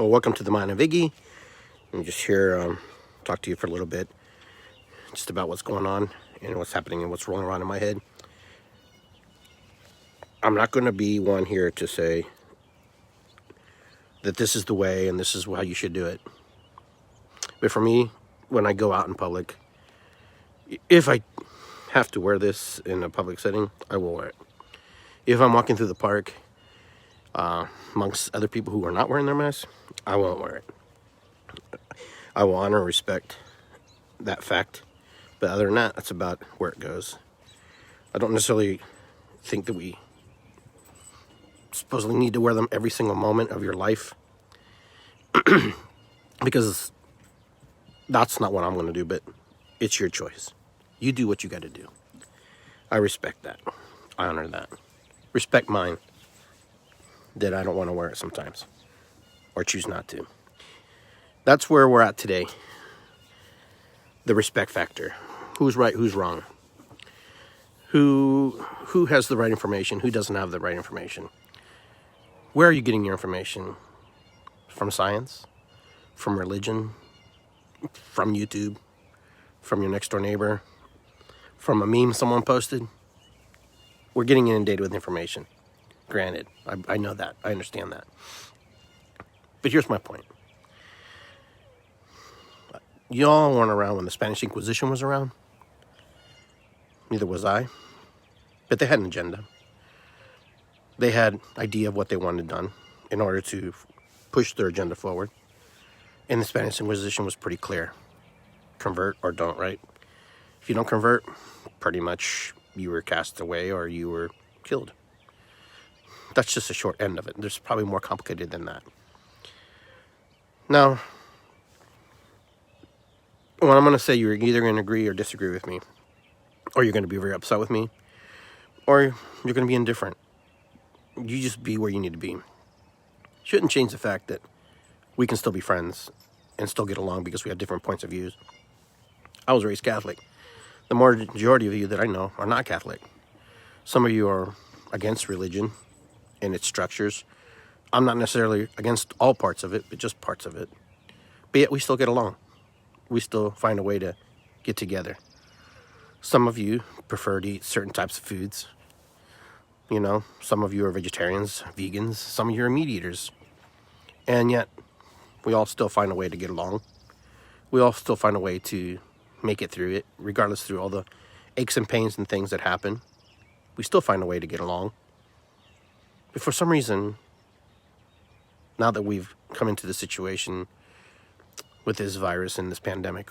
Well, welcome to the Mind of Iggy. I'm just here talk to you for a little bit just about what's going on and what's happening and what's rolling around in my head. I'm not going to be one here to say that this is the way and this is how you should do it. But for me, when I go out in public, if I have to wear this in a public setting, I will wear it. If I'm walking through the park amongst other people who are not wearing their masks, I won't wear it. I will honor and respect that fact. But other than that, that's about where it goes. I don't necessarily think that we supposedly need to wear them every single moment of your life. Because that's not what I'm going to do, but it's your choice. You do what you got to do. I respect that. I honor that. Respect mine that I don't want to wear it sometimes or choose not to. That's where we're at today. The respect factor. Who's right, who's wrong? Who has the right information, who doesn't have the right information? Where are you getting your information? From science? From religion? From YouTube? From your next door neighbor? From a meme someone posted? We're getting inundated with information. Granted, I know that. I understand that. But here's my point. Y'all weren't around when the Spanish Inquisition was around. Neither was I. But they had an agenda. They had an idea of what they wanted done in order to push their agenda forward. And the Spanish Inquisition was pretty clear. Convert or don't, right? If you don't convert, pretty much you were cast away or you were killed. That's just a short end of it. There's probably more complicated than that. Now, what I'm going to say, you're either going to agree or disagree with me, or you're going to be very upset with me, or you're going to be indifferent. You just be where you need to be. Shouldn't change the fact that we can still be friends and still get along because we have different points of views. I was raised Catholic. The majority of you that I know are not Catholic. Some of you are against religion and its structures. I'm not necessarily against all parts of it, but just parts of it. But yet we still get along. We still find a way to get together. Some of you prefer to eat certain types of foods. You know, some of you are vegetarians, vegans, some of you are meat eaters. And yet, we all still find a way to get along. We all still find a way to make it through it, regardless through all the aches and pains and things that happen. We still find a way to get along. But for some reason, now that we've come into the situation with this virus and this pandemic,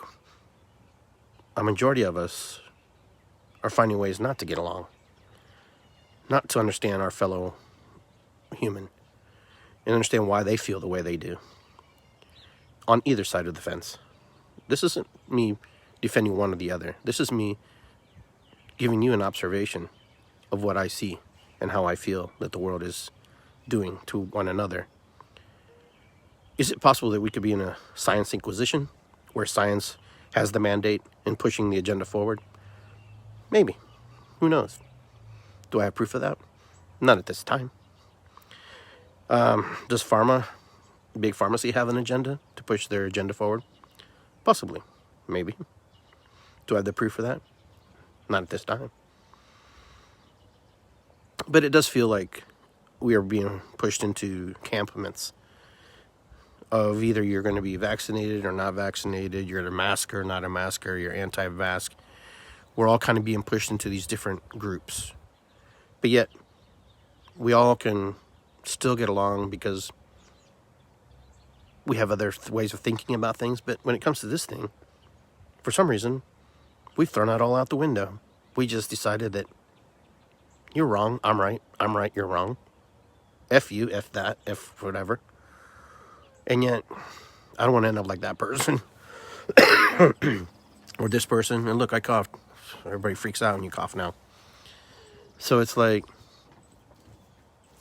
a majority of us are finding ways not to get along, not to understand our fellow human and understand why they feel the way they do on either side of the fence. This isn't me defending one or the other. This is me giving you an observation of what I see and how I feel that the world is doing to one another. Is it possible that we could be in a science inquisition where science has the mandate in pushing the agenda forward? Maybe. Who knows? Do I have proof of that? Not at this time. Does big pharmacy have an agenda to push their agenda forward? Possibly. Maybe. Do I have the proof for that? Not at this time. But it does feel like we are being pushed into campments of either you're going to be vaccinated or not vaccinated, you're a masker, not a masker, you're anti-vax. We're all kind of being pushed into these different groups. But yet, we all can still get along because we have other ways of thinking about things. But when it comes to this thing, for some reason, we've thrown it all out the window. We just decided that you're wrong, I'm right, you're wrong. F you, F that, F whatever. And yet, I don't want to end up like that person. Or this person. And look, I coughed. Everybody freaks out when you cough now. So it's like,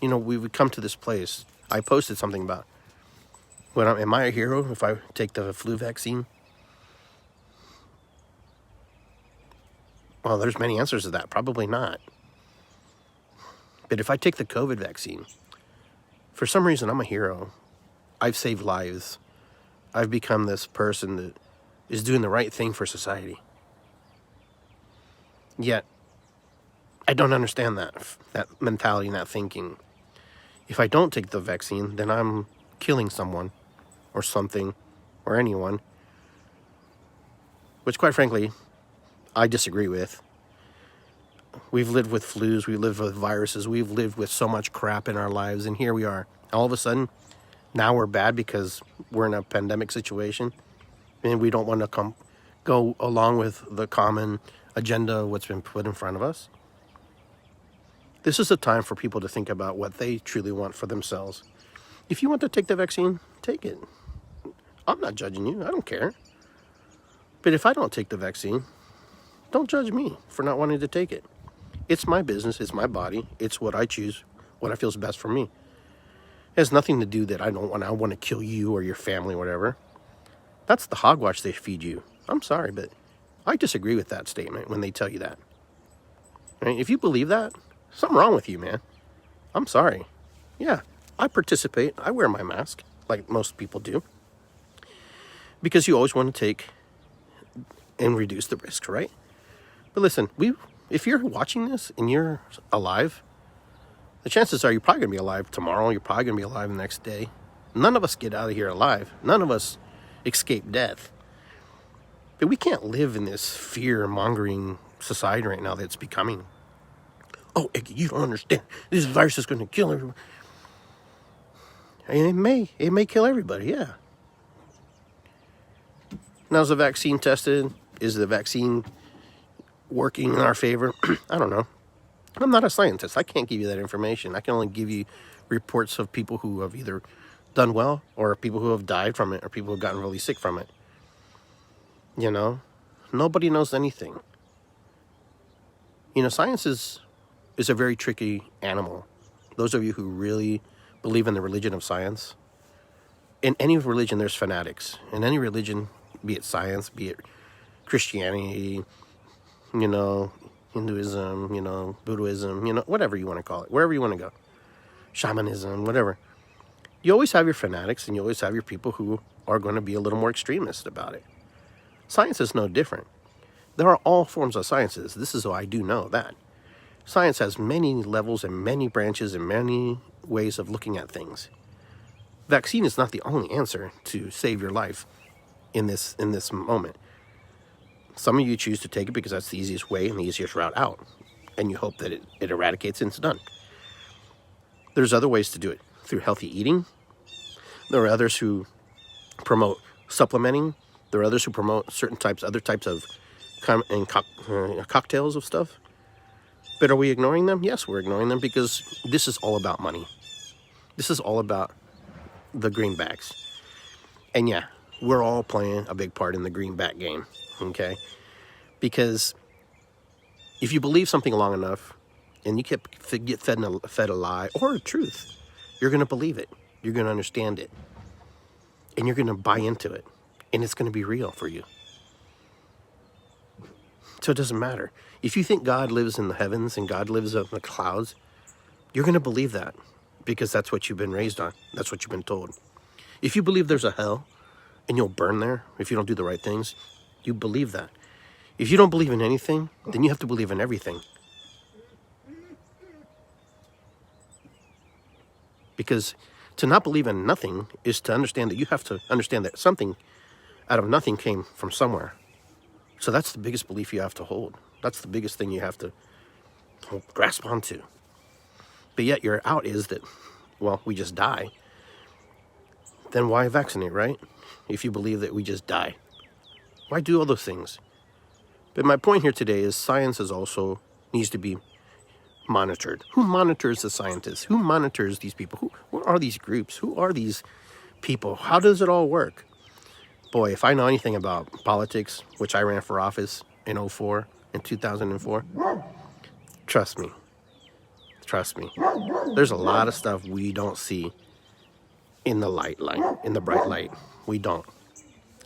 you know, we would come to this place. I posted something about, am I a hero if I take the flu vaccine? Well, there's many answers to that. Probably not. But if I take the COVID vaccine, for some reason I'm a hero. I've saved lives. I've become this person that is doing the right thing for society. Yet, I don't understand that mentality and that thinking. If I don't take the vaccine, then I'm killing someone or something or anyone, which quite frankly, I disagree with. We've lived with flus, we've lived with viruses, we've lived with so much crap in our lives, and here we are. All of a sudden, now we're bad because we're in a pandemic situation, and we don't want to go along with the common agenda of what's been put in front of us. This is a time for people to think about what they truly want for themselves. If you want to take the vaccine, take it. I'm not judging you. I don't care. But if I don't take the vaccine, don't judge me for not wanting to take it. It's my business. It's my body. It's what I choose, what I feel is best for me. It has nothing to do that I want to kill you or your family or whatever. That's the hogwash they feed you. I'm sorry, but I disagree with that statement when they tell you that. Right? If you believe that, something wrong with you, man. I'm sorry. Yeah, I participate. I wear my mask like most people do. Because you always want to take and reduce the risk, right? But listen, if you're watching this and you're alive, the chances are you're probably going to be alive tomorrow. You're probably going to be alive the next day. None of us get out of here alive. None of us escape death. But we can't live in this fear-mongering society right now that's becoming. Oh, Iggy, you don't understand. This virus is going to kill everyone. And it may kill everybody, yeah. Now, is the vaccine tested? Is the vaccine working in our favor? I don't know. I'm not a scientist. I can't give you that information. I can only give you reports of people who have either done well or people who have died from it or people who have gotten really sick from it. You know, nobody knows anything. You know, science is a very tricky animal. Those of you who really believe in the religion of science, in any religion there's fanatics. In any religion, be it science, be it Christianity, you know, Hinduism, you know, Buddhism, you know, whatever you want to call it, wherever you want to go. Shamanism, whatever. You always have your fanatics and you always have your people who are going to be a little more extremist about it. Science is no different. There are all forms of sciences. This is why I do know that. Science has many levels and many branches and many ways of looking at things. Vaccine is not the only answer to save your life in this moment. Some of you choose to take it because that's the easiest way and the easiest route out. And you hope that it eradicates and it's done. There's other ways to do it. Through healthy eating. There are others who promote supplementing. There are others who promote other types of cocktails of stuff. But are we ignoring them? Yes, we're ignoring them because this is all about money. This is all about the greenbacks. And yeah, we're all playing a big part in the greenback game, okay? Because if you believe something long enough and you get fed a lie or a truth, you're going to believe it. You're going to understand it. And you're going to buy into it. And it's going to be real for you. So it doesn't matter. If you think God lives in the heavens and God lives up in the clouds, you're going to believe that because that's what you've been raised on. That's what you've been told. If you believe there's a hell and you'll burn there if you don't do the right things, you believe that. If you don't believe in anything, then you have to believe in everything. Because to not believe in nothing is to understand that you have to understand that something out of nothing came from somewhere. So that's the biggest belief you have to hold. That's the biggest thing you have to grasp onto. But yet your out is that, well, we just die. Then why vaccinate, right? If you believe that we just die. Why do all those things? But my point here today is science also needs to be monitored. Who monitors the scientists? Who monitors these people? What are these groups? Who are these people? How does it all work? Boy, if I know anything about politics, which I ran for office in 2004, trust me. There's a lot of stuff we don't see in the bright light. We don't.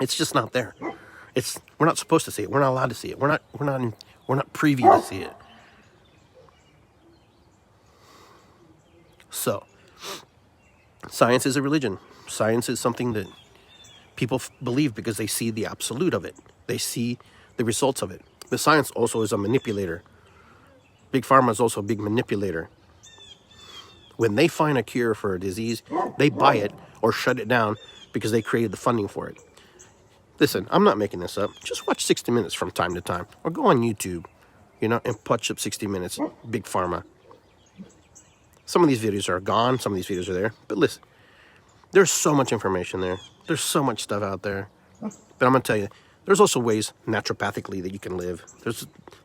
It's just not there. We're not supposed to see it. We're not allowed to see it. We're not privy to see it. So, Science is a religion. Science is something that people believe because they see the absolute of it. They see the results of it. The science also is a manipulator. Big Pharma is also a big manipulator. When they find a cure for a disease, they buy it or shut it down because they created the funding for it. Listen, I'm not making this up. Just watch 60 Minutes from time to time. Or go on YouTube, and punch up 60 Minutes, Big Pharma. Some of these videos are gone. Some of these videos are there. But listen, there's so much information there. There's so much stuff out there. But I'm going to tell you, there's also ways naturopathically that you can live.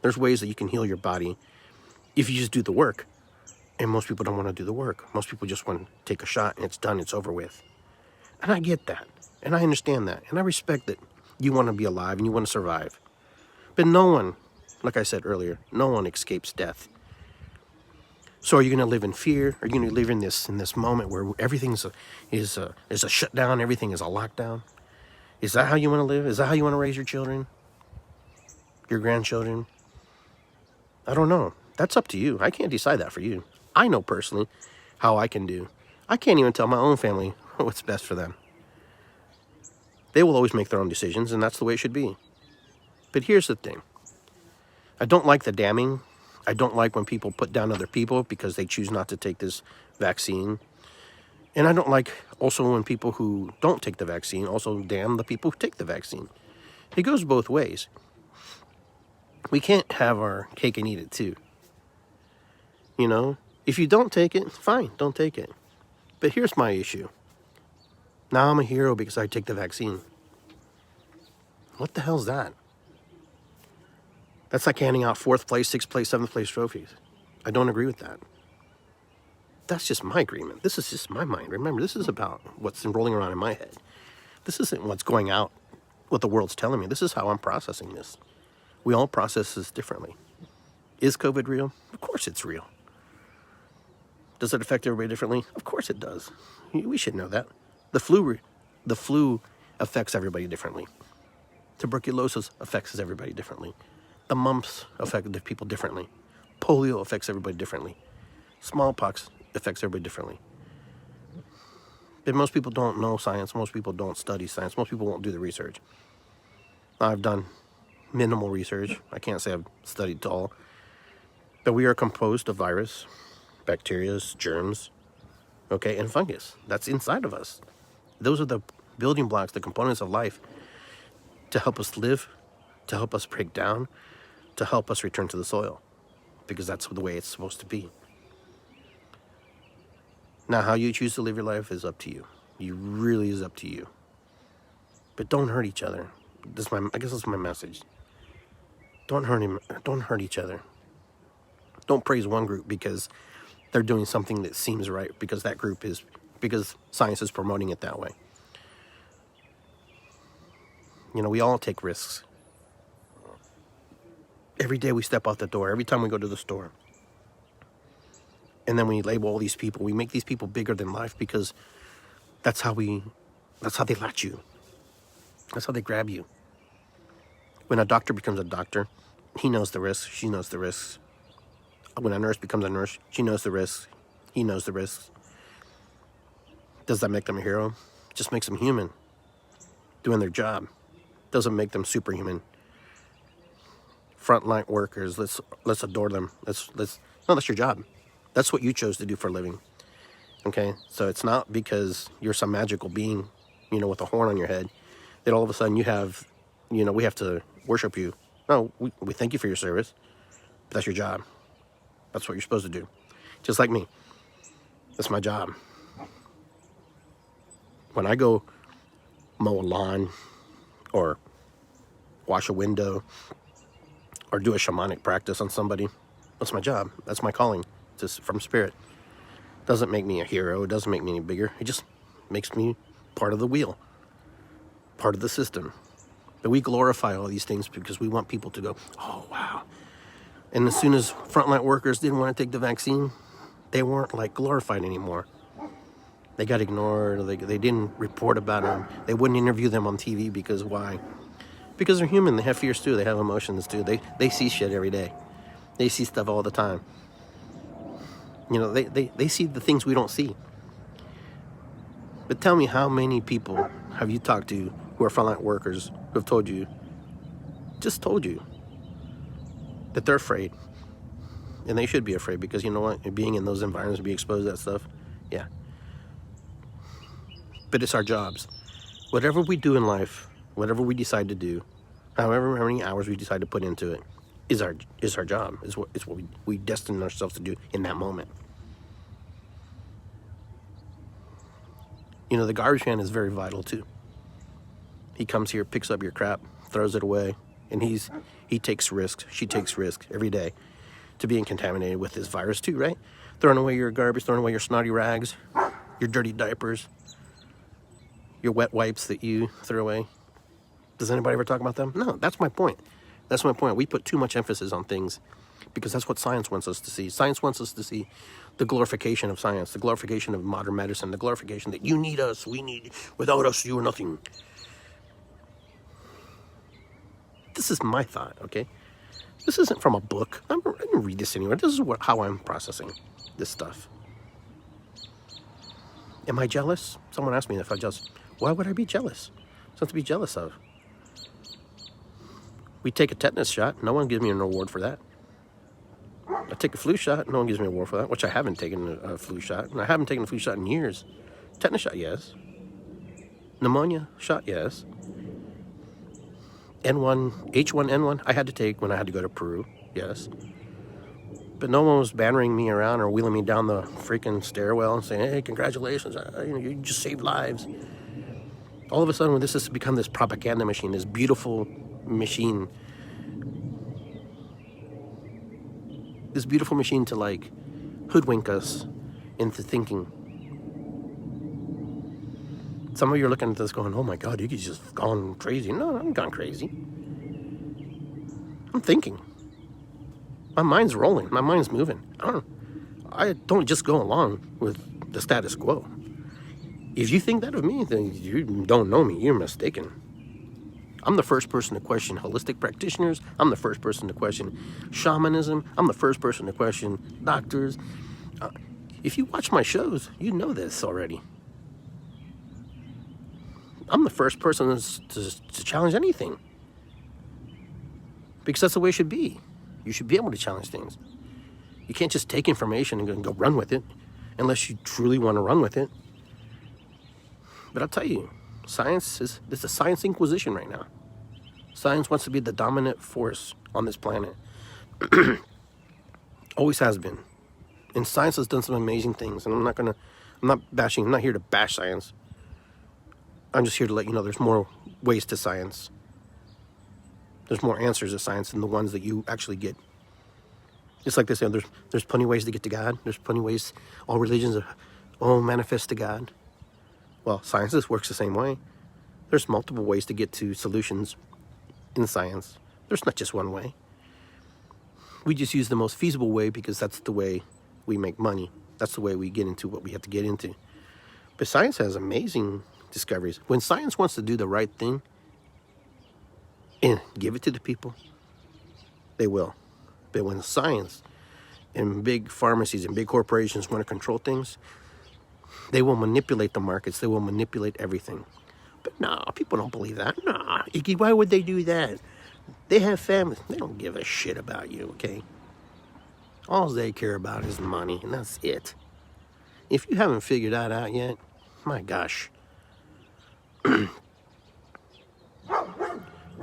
There's ways that you can heal your body if you just do the work. And most people don't want to do the work. Most people just want to take a shot and it's done, it's over with. And I get that. And I understand that. And I respect that you want to be alive and you want to survive. But no one, like I said earlier, no one escapes death. So are you going to live in fear? Are you going to live in this moment where everything is a shutdown, everything is a lockdown? Is that how you want to live? Is that how you want to raise your children? Your grandchildren? I don't know. That's up to you. I can't decide that for you. I know personally how I can do. I can't even tell my own family what's best for them. They will always make their own decisions, and that's the way it should be. But here's the thing. I don't like the damning. I don't like when people put down other people because they choose not to take this vaccine. And I don't like also when people who don't take the vaccine also damn the people who take the vaccine. It goes both ways. We can't have our cake and eat it too. If you don't take it, fine, don't take it. But here's my issue. Now I'm a hero because I take the vaccine. What the hell's that? That's like handing out 4th place, 6th place, 7th place trophies. I don't agree with that. That's just my agreement. This is just my mind. Remember, this is about what's rolling around in my head. This isn't what's going out, what the world's telling me. This is how I'm processing this. We all process this differently. Is COVID real? Of course it's real. Does it affect everybody differently? Of course it does. We should know that. The flu affects everybody differently. Tuberculosis affects everybody differently. The mumps affect the people differently. Polio affects everybody differently. Smallpox affects everybody differently. But most people don't know science. Most people don't study science. Most people won't do the research. I've done minimal research. I can't say I've studied it all. But we are composed of virus, bacteria, germs, and fungus. That's inside of us. Those are the building blocks, the components of life to help us live, to help us break down, to help us return to the soil. Because that's the way it's supposed to be. Now, how you choose to live your life is up to you. It really is up to you. But don't hurt each other. I guess that's my message. Don't hurt each other. Don't praise one group because they're doing something that seems right because science is promoting it that way. We all take risks. Every day we step out the door, every time we go to the store. And then we label all these people. We make these people bigger than life because that's how they latch you. That's how they grab you. When a doctor becomes a doctor, he knows the risks, she knows the risks. When a nurse becomes a nurse, she knows the risks, he knows the risks. Does that make them a hero? It just makes them human, doing their job. Doesn't make them superhuman. Frontline workers, let's adore them. No, that's your job. That's what you chose to do for a living. Okay? So it's not because you're some magical being, with a horn on your head, that all of a sudden we have to worship you. No, we thank you for your service. But that's your job. That's what you're supposed to do. Just like me. That's my job. When I go mow a lawn or wash a window or do a shamanic practice on somebody, that's my job. That's my calling from spirit. Doesn't make me a hero. It doesn't make me any bigger. It just makes me part of the wheel, part of the system. But we glorify all these things because we want people to go, oh, wow. And as soon as frontline workers didn't want to take the vaccine, they weren't glorified anymore. They got ignored. They didn't report about them. They wouldn't interview them on TV because why? Because they're human. They have fears too. They have emotions too. They see shit every day. They see stuff all the time. They see the things we don't see. But tell me, how many people have you talked to who are frontline workers who have told you, that they're afraid? And they should be afraid, because you know what? Being in those environments, be exposed to that stuff, yeah. But it's our jobs. Whatever we do in life, whatever we decide to do, however many hours we decide to put into it, is our job. Is what we destine ourselves to do in that moment. You know, the garbage man is very vital too. He comes here, picks up your crap, throws it away, and he takes risks. She takes risks every day to being contaminated with this virus too, right? Throwing away your garbage, throwing away your snotty rags, your dirty diapers, your wet wipes that you throw away. Does anybody ever talk about them? No, that's my point. That's my point. We put too much emphasis on things because that's what science wants us to see. Science wants us to see the glorification of science, the glorification of modern medicine, the glorification that you need us, we need, without us, you are nothing. This is my thought, okay? This isn't from a book. I didn't read this anywhere. This is how I'm processing this stuff. Am I jealous? Someone asked me if I'm jealous. Why would I be jealous? Something to be jealous of. We take a tetanus shot. No one gives me an award for that. I take a flu shot. No one gives me an award for that, which I haven't taken a flu shot. And I haven't taken a flu shot in years. Tetanus shot, yes. Pneumonia shot, yes. H1N1, I had to take when I had to go to Peru, yes. But no one was bannering me around or wheeling me down the freaking stairwell and saying, hey, congratulations, you just saved lives. All of a sudden, when this has become this propaganda machine, this beautiful machine, to like hoodwink us into thinking. Some of you are looking at this going, oh my God, Iggy's just gone crazy. No, I haven't gone crazy. I'm thinking. My mind's rolling. My mind's moving. I don't just go along with the status quo. If you think that of me, then you don't know me. You're mistaken. I'm the first person to question holistic practitioners. I'm the first person to question shamanism. I'm the first person to question doctors. If you watch my shows, you know this already. I'm the first person to challenge anything. Because that's the way it should be. You should be able to challenge things. You can't just take information and go run with it unless you truly want to run with it. But I'll tell you, there's a science inquisition right now. Science wants to be the dominant force on this planet. Always has been. And science has done some amazing things. And I'm not here to bash science. I'm just here to let you know there's more ways to science. There's more answers to science than the ones that you actually get. Just like they say, there's plenty of ways to get to God. There's plenty of ways, all religions all manifest to God. Well, science works the same way. There's multiple ways to get to solutions in science. There's not just one way. We just use the most feasible way because that's the way we make money. That's the way we get into what we have to get into. But science has amazing discoveries. When science wants to do the right thing and give it to the people, they will. But when science and big pharmacies and big corporations want to control things, they will manipulate the markets. They will manipulate everything. But no, people don't believe that. No, Iggy, why would they do that? They have families. They don't give a shit about you, okay? All they care about is money, and that's it. If you haven't figured that out yet, my gosh. The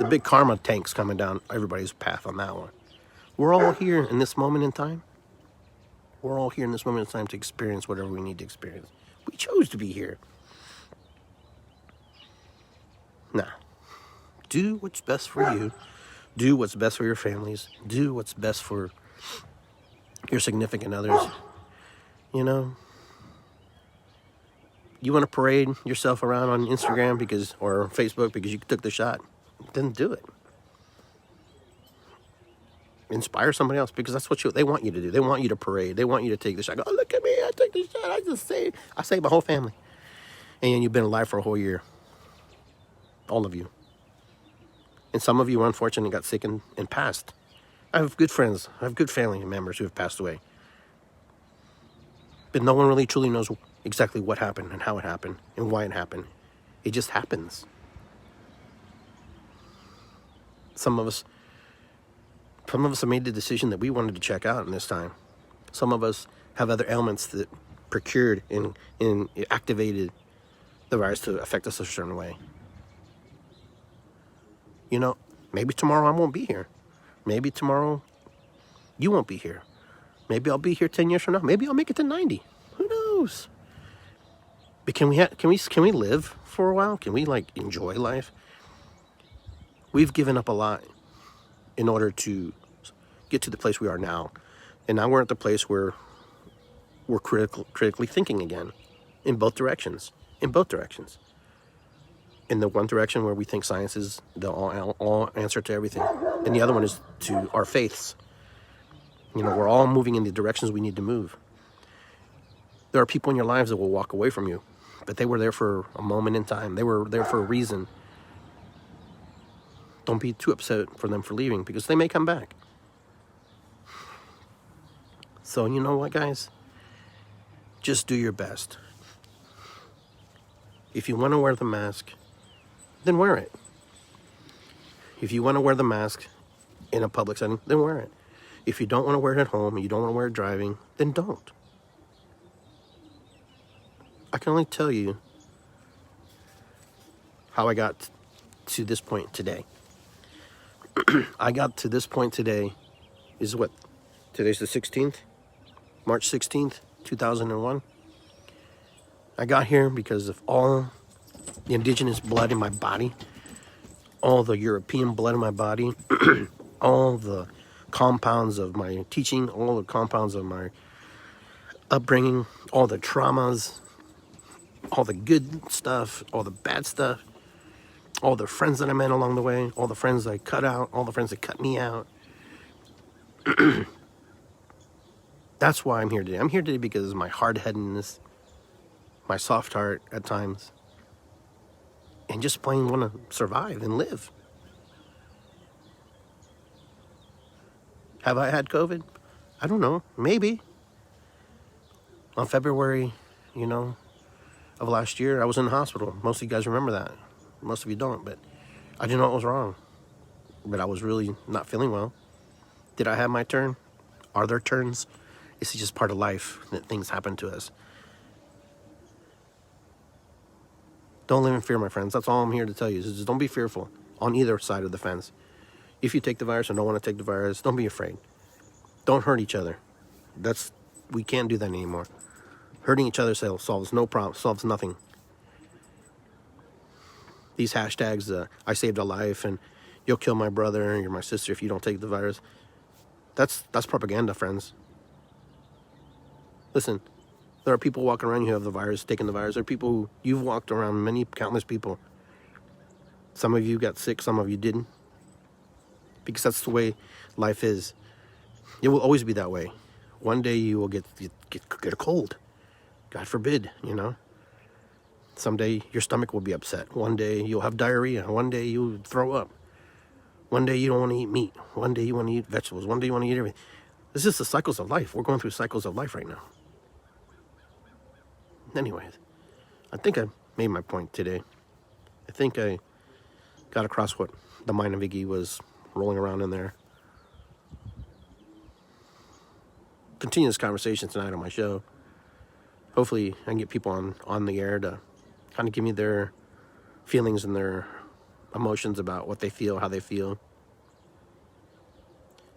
big karma tank's coming down everybody's path on that one. We're all here in this moment in time. We're all here in this moment in time to experience whatever we need to experience. We chose to be here. Now, do what's best for you. Do what's best for your families. Do what's best for your significant others. You know, you want to parade yourself around on Instagram or Facebook because you took the shot, then do it. Inspire somebody else because that's what they want you to do. They want you to parade. They want you to take the shot. Oh, look at me! I took the shot. I saved my whole family. And you've been alive for a whole year. All of you. And some of you, unfortunately, got sick and passed. I have good friends. I have good family members who have passed away. But no one really truly knows exactly what happened and how it happened and why it happened. It just happens. Some of us have made the decision that we wanted to check out in this time. Some of us have other elements that procured and activated the virus to affect us a certain way. You know, maybe tomorrow I won't be here. Maybe tomorrow you won't be here. Maybe I'll be here 10 years from now. Maybe I'll make it to 90. Who knows? But can we live for a while? Can we like enjoy life? We've given up a lot in order to get to the place we are now. And now we're at the place where we're critically thinking again in both directions. In both directions. In the one direction where we think science is the all answer to everything. And the other one is to our faiths. You know, we're all moving in the directions we need to move. There are people in your lives that will walk away from you, but they were there for a moment in time. They were there for a reason. Don't be too upset for them for leaving, because they may come back. So you know what, guys? Just do your best. If you want to wear the mask, then wear it. If you want to wear the mask in a public setting, then wear it. If you don't want to wear it at home and you don't want to wear it driving, then don't. I can only tell you how I got to this point today. I got to this point today is what? Today's the 16th? March 16th, 2001. I got here because of all the indigenous blood in my body, all the European blood in my body, all the compounds of my teaching, all the compounds of my upbringing, all the traumas, all the good stuff, all the bad stuff, all the friends that I met along the way, all the friends I cut out, all the friends that cut me out. That's why I'm here today. I'm here today because of my hard-headedness, my soft heart at times, and just plain want to survive and live. Have I had COVID? I don't know. Maybe. On February, of last year, I was in the hospital. Most of you guys remember that. Most of you don't, but I didn't know what was wrong. But I was really not feeling well. Did I have my turn? Are there turns? It's just part of life that things happen to us. Don't live in fear, my friends. That's all I'm here to tell you. Is just don't be fearful on either side of the fence. If you take the virus or don't want to take the virus, don't be afraid. Don't hurt each other. We can't do that anymore. Hurting each other solves no problem, solves nothing. These hashtags, I saved a life and you'll kill my brother and you're my sister if you don't take the virus. That's propaganda, friends. Listen, there are people walking around who have the virus, taking the virus. There are people who you've walked around, countless people. Some of you got sick, some of you didn't. Because that's the way life is. It will always be that way. One day you will get a cold. God forbid, Someday your stomach will be upset. One day you'll have diarrhea. One day you'll throw up. One day you don't want to eat meat. One day you want to eat vegetables. One day you want to eat everything. This is the cycles of life. We're going through cycles of life right now. Anyways, I think I made my point today. I think I got across what the Mind of Iggy was rolling around in there. Continue this conversation tonight on my show. Hopefully I can get people on the air to kind of give me their feelings and their emotions about what they feel, how they feel.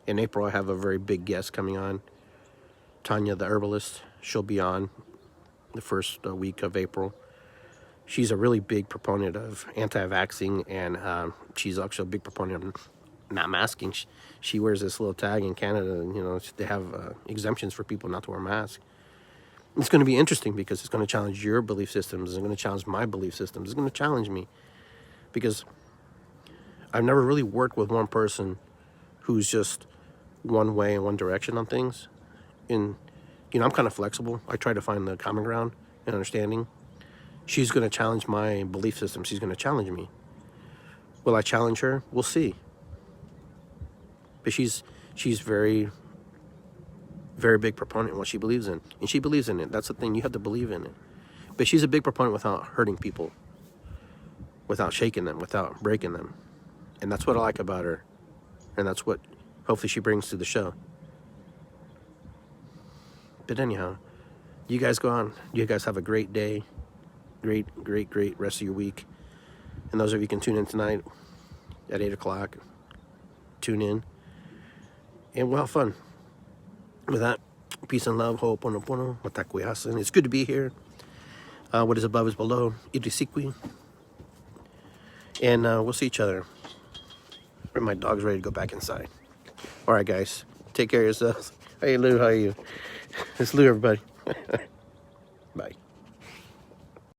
In April, I have a very big guest coming on. Tanya, the herbalist. She'll be on the first week of April. She's a really big proponent of anti-vaxxing, and she's actually a big proponent of not masking. She wears this little tag in Canada, they have exemptions for people not to wear masks. It's going to be interesting because it's going to challenge your belief systems. It's going to challenge my belief systems. It's going to challenge me because I've never really worked with one person who's just one way in one direction on things. And, I'm kind of flexible. I try to find the common ground and understanding. She's going to challenge my belief system. She's going to challenge me. Will I challenge her? We'll see. But she's very, very big proponent of what she believes in. And she believes in it. That's the thing. You have to believe in it. But she's a big proponent without hurting people, without shaking them, without breaking them. And that's what I like about her. And that's what hopefully she brings to the show. But anyhow, you guys go on. You guys have a great day. Great rest of your week. And those of you can tune in tonight at 8 o'clock. Tune in. And we'll have fun. With that, peace and love. Ho'oponopono. Watakuyasan. It's good to be here. What is above is below. Irisikwi. And we'll see each other. My dog's ready to go back inside. All right, guys. Take care of yourselves. Hey, Lou. How are you? It's Lou, everybody.